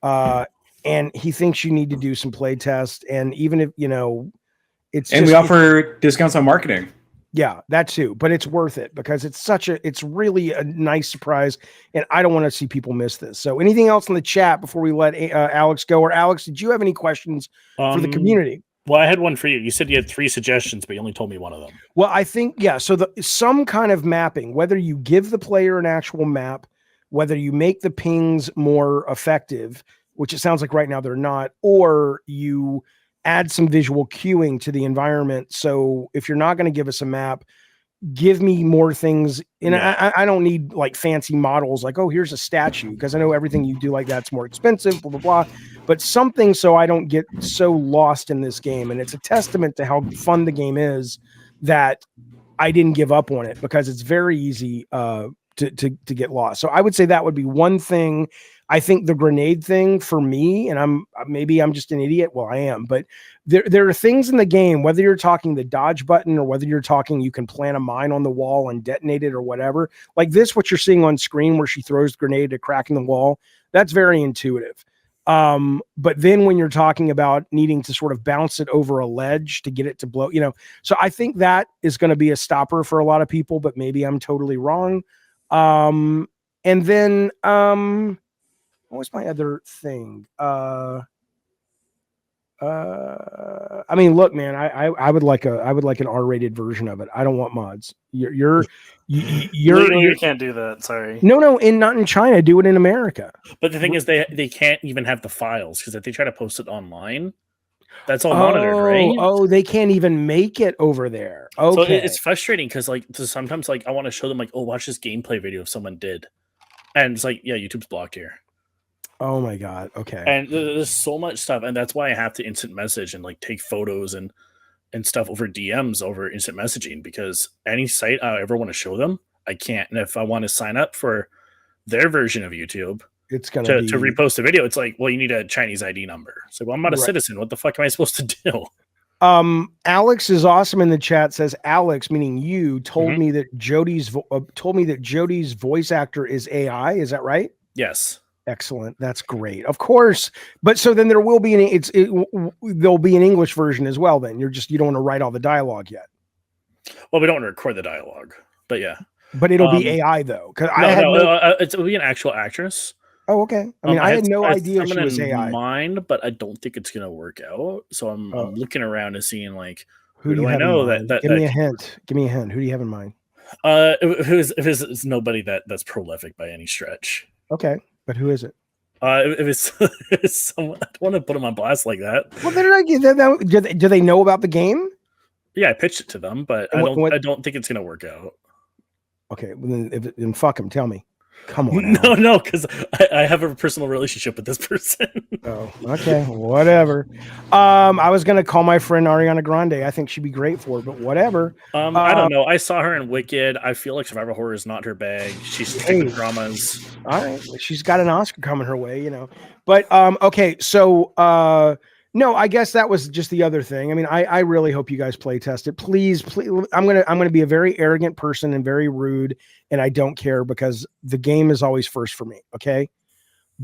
and he thinks you need to do some play tests. And even if
we offer discounts on marketing.
Yeah, that too, but it's worth it because it's really a nice surprise, and I don't want to see people miss this. So anything else in the chat before we let Alex go? Or Alex, did you have any questions for the community?
Well, I had one for you. You said you had 3 suggestions, but you only told me one of them.
Well, I think, so some kind of mapping, whether you give the player an actual map, whether you make the pings more effective, which it sounds like right now they're not, or you add some visual cueing to the environment. So if you're not going to give us a map, give me more things. And I don't need like fancy models like, oh, here's a statue, because I know everything you do like that's more expensive, blah, blah, blah. But something so I don't get so lost in this game. And it's a testament to how fun the game is that I didn't give up on it, because it's very easy to get lost. So I would say that would be one thing. I think the grenade thing for me, and maybe I'm just an idiot. Well, I am, but there are things in the game, whether you're talking the dodge button or whether you're talking you can plant a mine on the wall and detonate it or whatever, like this, what you're seeing on screen where she throws the grenade at a crack in the wall, that's very intuitive. But then when you're talking about needing to sort of bounce it over a ledge to get it to blow, so I think that is going to be a stopper for a lot of people, but maybe I'm totally wrong. And then, what was my other thing? I mean, look, man, I would like an R-rated version of it. I don't want mods. You
can't do that. Sorry.
No, not in China. Do it in America.
But the thing is, they can't even have the files, because if they try to post it online, that's all monitored, right?
Oh, they can't even make it over there. Okay,
so it's frustrating because sometimes I want to show them oh, watch this gameplay video if someone did, and it's yeah, YouTube's blocked here.
Oh my God. Okay.
And there's so much stuff, and that's why I have to instant message and take photos and stuff over DMs over instant messaging, because any site I ever want to show them, I can't. And if I want to sign up for their version of YouTube,
it's gonna
to repost a video, it's well, you need a Chinese ID number. So I'm not a citizen. What the fuck am I supposed to do?
Alex is awesome in the chat. Says Alex, meaning you, told me that Jody's voice actor is AI. Is that right?
Yes.
Excellent. That's great. Of course. But so then there will be there'll be an English version as well. Then you don't want to write all the dialogue yet.
Well, we don't want to record the dialogue, but yeah.
But it'll be AI though, because
it'll be an actual actress.
Oh, okay. I mean, I had no idea she was AI.
Mind, but I don't think it's gonna work out. So I'm looking around and seeing
who do I know that give me a hint. Give me a hint. Who do you have in mind?
If it's nobody that's prolific by any stretch.
Okay. But who is it?
If it's someone, I don't want to put them on blast like that.
Well, do they know about the game?
Yeah, I pitched it to them, but I don't think it's gonna work out.
Okay, well, then fuck him. Tell me. Come on.
No, because I have a personal relationship with this person.
Oh, okay, whatever. I was gonna call my friend Ariana Grande. I think she'd be great for it, but whatever.
I don't know. I saw her in Wicked. I feel like survival horror is not her bag. She's taking dramas.
All right, she's got an Oscar coming her way, But okay, so no, I guess that was just the other thing. I mean, I really hope you guys play test it. Please. I'm gonna be a very arrogant person and very rude, and I don't care, because the game is always first for me. Okay,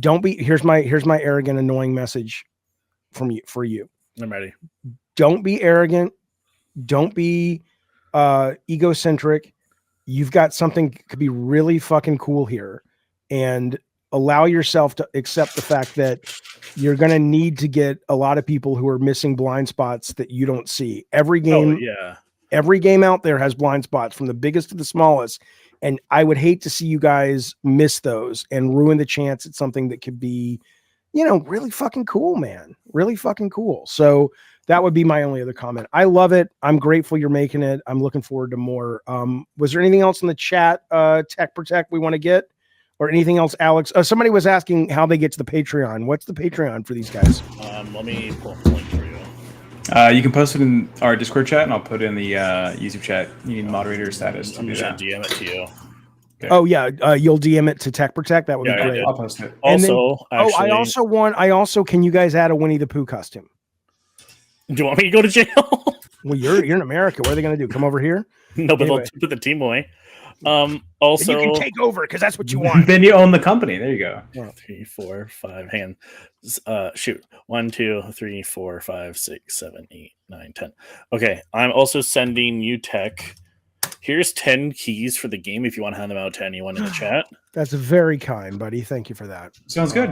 don't be. Here's my arrogant, annoying message for you.
I'm ready.
Don't be arrogant. Don't be egocentric. You've got something could be really fucking cool here, and allow yourself to accept the fact that you're going to need to get a lot of people who are missing blind spots that you don't see. Every game out there has blind spots, from the biggest to the smallest. And I would hate to see you guys miss those and ruin the chance at something that could be, really fucking cool, man. Really fucking cool. So that would be my only other comment. I love it. I'm grateful you're making it. I'm looking forward to more. Was there anything else in the chat, Tech Protect, we want to get? Or anything else, Alex? Somebody was asking how they get to the Patreon. What's the Patreon for these guys?
Let me pull up the link for you.
You can post it in our Discord chat, and I'll put it in the YouTube chat. You need moderator status.
I'm just going to DM it to you.
Okay.
Oh, yeah. You'll DM it to Tech Protect? That would be great.
I'll post it.
Can you guys add a Winnie the Pooh costume?
Do you want me to go to jail?
Well, you're in America. What are they going to do? Come over here?
No, but they'll put the team away. Also,
then you can take over, because that's what you want.
Then you own the company. There you go.
3, 4, 5. Hang on. Shoot. 1, 2, 3, 4, 5, 6, 7, 8, 9, 10. Okay. I'm also sending you Tech. Here's 10 keys for the game if you want to hand them out to anyone in the chat.
That's very kind, buddy. Thank you for that.
Sounds good.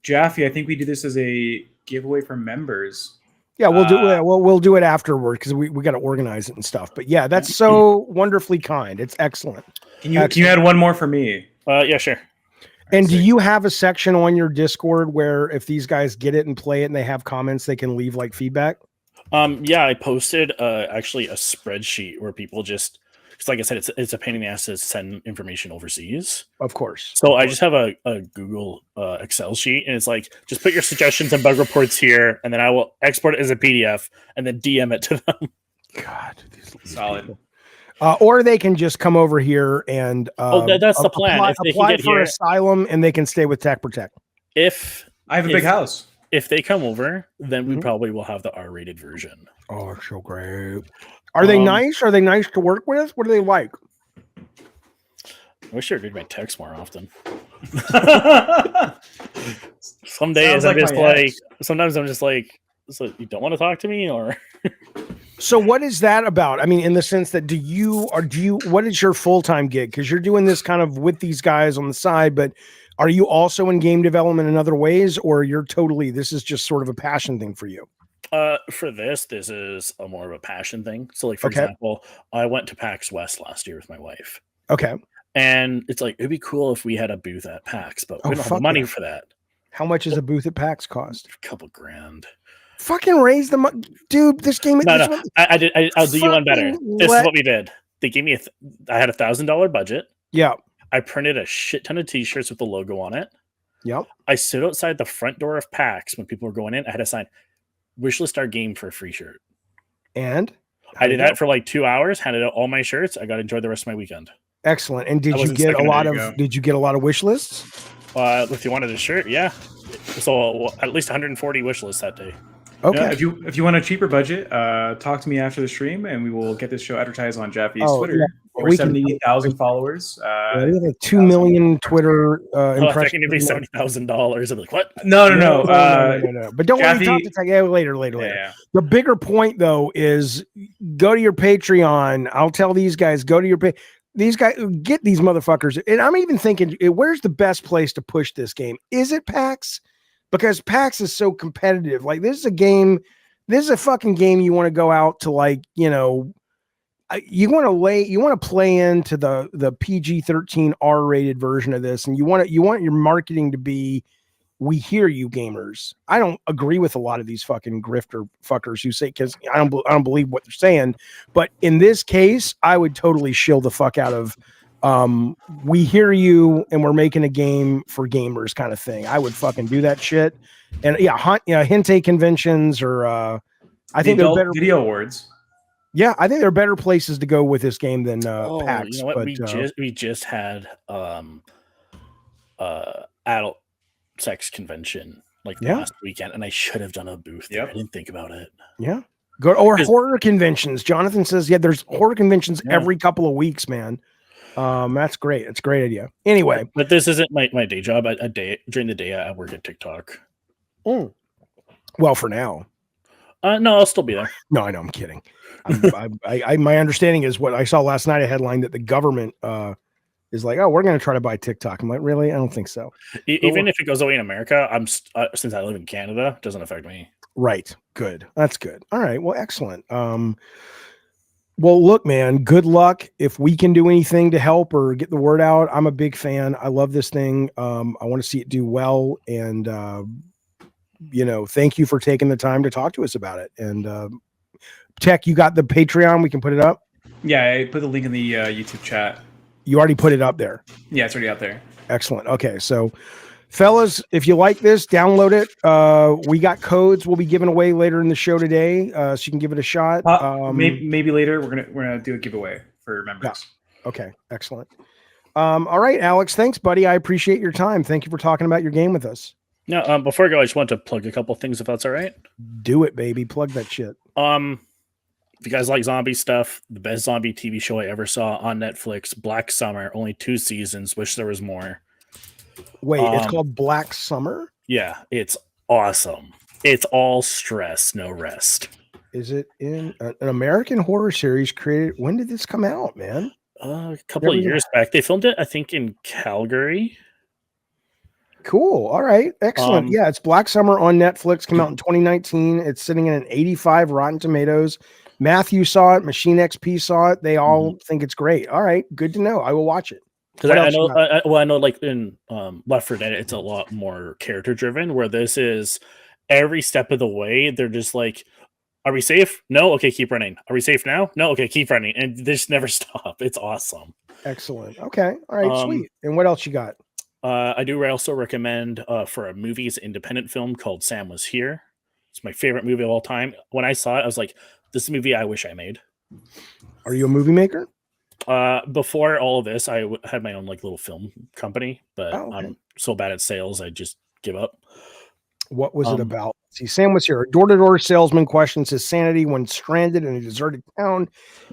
Jaffe, I think we do this as a giveaway for members.
Yeah, we'll do it. We'll do it afterward, because we got to organize it and stuff. But yeah, that's so wonderfully kind. It's excellent.
Can you add one more for me?
Yeah, sure.
And do you have a section on your Discord where if these guys get it and play it and they have comments, they can leave feedback?
Yeah, I posted actually a spreadsheet where people just because like I said, it's a pain in the ass to send information overseas.
Of course.
So I just have a Google Excel sheet, and it's like, just put your suggestions and bug reports here, and then I will export it as a PDF and then DM it to them.
God,
Solid.
People. Or they can just come over here and
that's the plan.
Apply,
if they
apply
can get
for
here,
asylum, and they can stay with Tech Protect.
If
I have a big house.
If they come over, then we probably will have the R-rated version.
Oh, it's so great. Are they nice? Are they nice to work with? What are they like?
I wish I read my text more often. Some days I'm just like, sometimes I'm just like, so you don't want to talk to me, or?
So what is that about? I mean, in the sense that what is your full-time gig? Because you're doing this kind of with these guys on the side, but are you also in game development in other ways, or this is just sort of a passion thing for you?
For this is a more of a passion thing. So like, for example, I went to PAX West last year with my wife.
Okay.
And it's like, it'd be cool if we had a booth at PAX, but we don't have the money for that.
How much does a booth at PAX cost?
A couple grand.
Fucking raise the money, dude. This game.
No. I'll do you one better. This is what we did. They gave me I had $1,000 budget.
Yeah.
I printed a shit ton of t-shirts with the logo on it.
Yep.
I stood outside the front door of PAX when people were going in. I had to sign wishlist our game for a free shirt.
And
I did that for like 2 hours, handed out all my shirts. I got to enjoy the rest of my weekend.
Excellent. And did you get a lot of wish lists?
If you wanted a shirt, yeah. So at least 140 wish lists that day.
Okay.
Yeah, if you want a cheaper budget, talk to me after the stream, and we will get this show advertised on Jaffe's Twitter. Yeah. Over 70,000 followers.
We have like 2 million Twitter impressions.
I think it'd be $70,000. I'm like, what?
No.
But don't
Jaffe,
worry, talk to later.
Yeah.
The bigger point though is go to your Patreon. I'll tell these guys, go to your these guys, get these motherfuckers. And I'm even thinking, where's the best place to push this game? Is it PAX? Because PAX is so competitive. Like, this is a fucking game you want to go out to, like, you want to play into the PG-13 R-rated version of this, and you want your marketing to be, we hear you, gamers. I don't agree with a lot of these fucking grifter fuckers who say, because I don't believe what they're saying, but in this case, I would totally shill the fuck out of we hear you and we're making a game for gamers kind of thing. I would fucking do that shit. And Hente conventions, or I think they're better
video awards.
Yeah, I think there are better places to go with this game than PAX.
You know what? We just had adult sex convention last weekend, and I should have done a booth there. I didn't think about it.
Yeah. Or horror conventions. Jonathan says, there's horror conventions every couple of weeks, man. That's great. It's a great idea. Anyway,
but this isn't my day job. During the day, I work at TikTok.
Well, for now.
No, I'll still be there.
No, I know. I'm kidding. My understanding is what I saw last night, a headline that the government is like, oh, we're going to try to buy TikTok. I'm like, really? I don't think so.
Even if it goes away in America, since I live in Canada, it doesn't affect me.
Right. Good. That's good. All right. Well, excellent. Well, look, man, good luck. If we can do anything to help or get the word out, I'm a big fan. I love this thing. I want to see it do well. And, thank you for taking the time to talk to us about it. And Tech, you got the Patreon? We can put it up?
Yeah, I put the link in the YouTube chat.
You already put it up there?
Yeah, it's already out there.
Excellent. Okay, so fellas, if you like this, download it. We got codes we'll be giving away later in the show today, so you can give it a shot.
Maybe later we're gonna do a giveaway for members.
Yeah. Okay, excellent. All right, Alex, thanks, buddy. I appreciate your time. Thank you for talking about your game with us.
No, before I go, I just want to plug a couple things, if that's all right.
Do it, baby. Plug that shit.
If you guys like zombie stuff, the best zombie TV show I ever saw on Netflix, Black Summer, only 2 seasons. Wish there was more.
Wait, it's called Black Summer?
Yeah, it's awesome. It's all stress, no rest.
Is it in an American horror series created? When did this come out, man?
A couple of years back. They filmed it, I think, in Calgary.
Cool. All right. Excellent. Yeah, it's Black Summer on Netflix. Came out in 2019. It's sitting in an 85 Rotten Tomatoes. Matthew saw it. Machine XP saw it. They all think it's great. All right. Good to know. I will watch it.
Because I know, like in Left 4 Dead, it's a lot more character driven. Where this is every step of the way, they're just like, Are we safe? No. Okay, keep running. Are we safe now? No. Okay, keep running, and they just never stop. It's awesome.
Excellent. Okay. All right. Sweet. And what else you got?
I do also recommend for a movie's independent film called Sam Was Here. It's my favorite movie of all time. When I saw it, I was like, this is a movie I wish I made.
Are you a movie maker?
Before all of this, I had my own like little film company, but
Oh, okay.
I'm so bad at sales, I just give up.
What was it about? See, Sam was here. A door-to-door salesman questions his sanity when stranded in a deserted town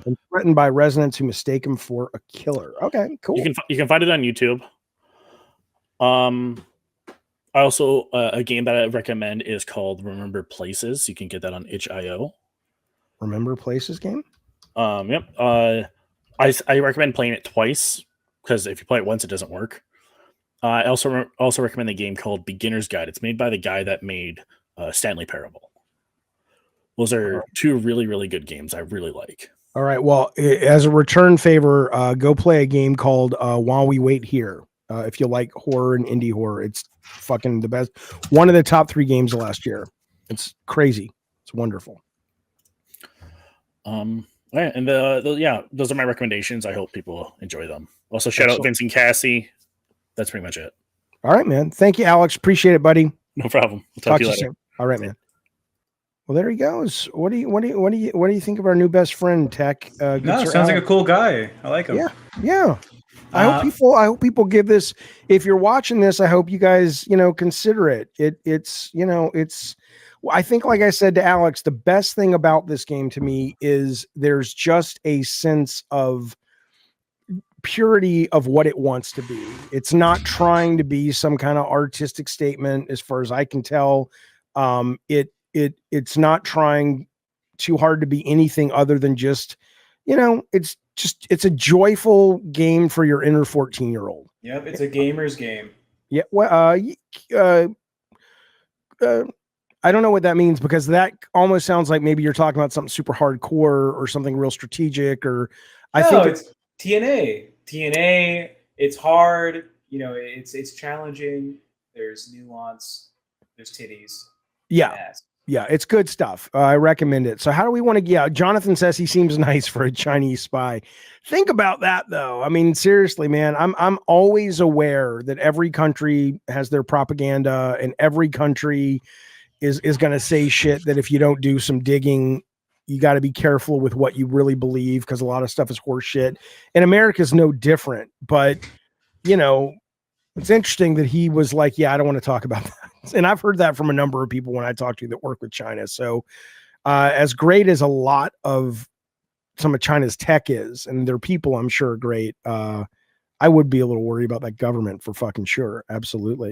and threatened by residents who mistake him for a killer. Okay, cool.
You can find it on YouTube. I also a game that I recommend is called Remember Places. You can get that on itch.io.
Remember Places game?
Yep. I recommend playing it twice because if you play it once, it doesn't work. I also recommend the game called Beginner's Guide. It's made by the guy that made Stanley Parable. Those are two really, really good games I really like.
All right. Well, as a return favor, go play a game called While We Wait Here. If you like horror and indie horror, it's fucking the best. One of the top 3 games of last year. It's crazy. It's wonderful.
Yeah, and those are my recommendations. I hope people enjoy them. Also, shout out Vince and Cassie. That's pretty much it.
All right, man. Thank you, Alex. Appreciate it, buddy.
No problem. We'll talk to you later.
Soon. All right, man. Well, there he goes. What do you think of our new best friend, Tech?
No, sounds like a cool guy. I like him.
Yeah. I hope people give this. If you're watching this, I hope you guys, consider it. It's I think, like I said to Alex, the best thing about this game to me is there's just a sense of purity of what it wants to be. It's not trying to be some kind of artistic statement, as far as I can tell. It's not trying too hard to be anything other than just, it's a joyful game for your inner 14-year-old.
Yep, it's a gamer's game.
Yeah. Well, I don't know what that means, because that almost sounds like maybe you're talking about something super hardcore or something real strategic, or I think
it's TNA. TNA, it's hard, it's challenging. There's nuance, there's titties.
Yeah. Yeah, it's good stuff. I recommend it. So how do we want to get Jonathan says he seems nice for a Chinese spy. Think about that, though. I mean, seriously, man, I'm always aware that every country has their propaganda, and every country is going to say shit that if you don't do some digging, you got to be careful with what you really believe, because a lot of stuff is horse shit. And America's no different. But, it's interesting that he was like, yeah, I don't want to talk about that. And I've heard that from a number of people when I talk to that work with China. So as great as a lot of some of China's tech is, and their people, I'm sure, are great, I would be a little worried about that government for fucking sure. Absolutely.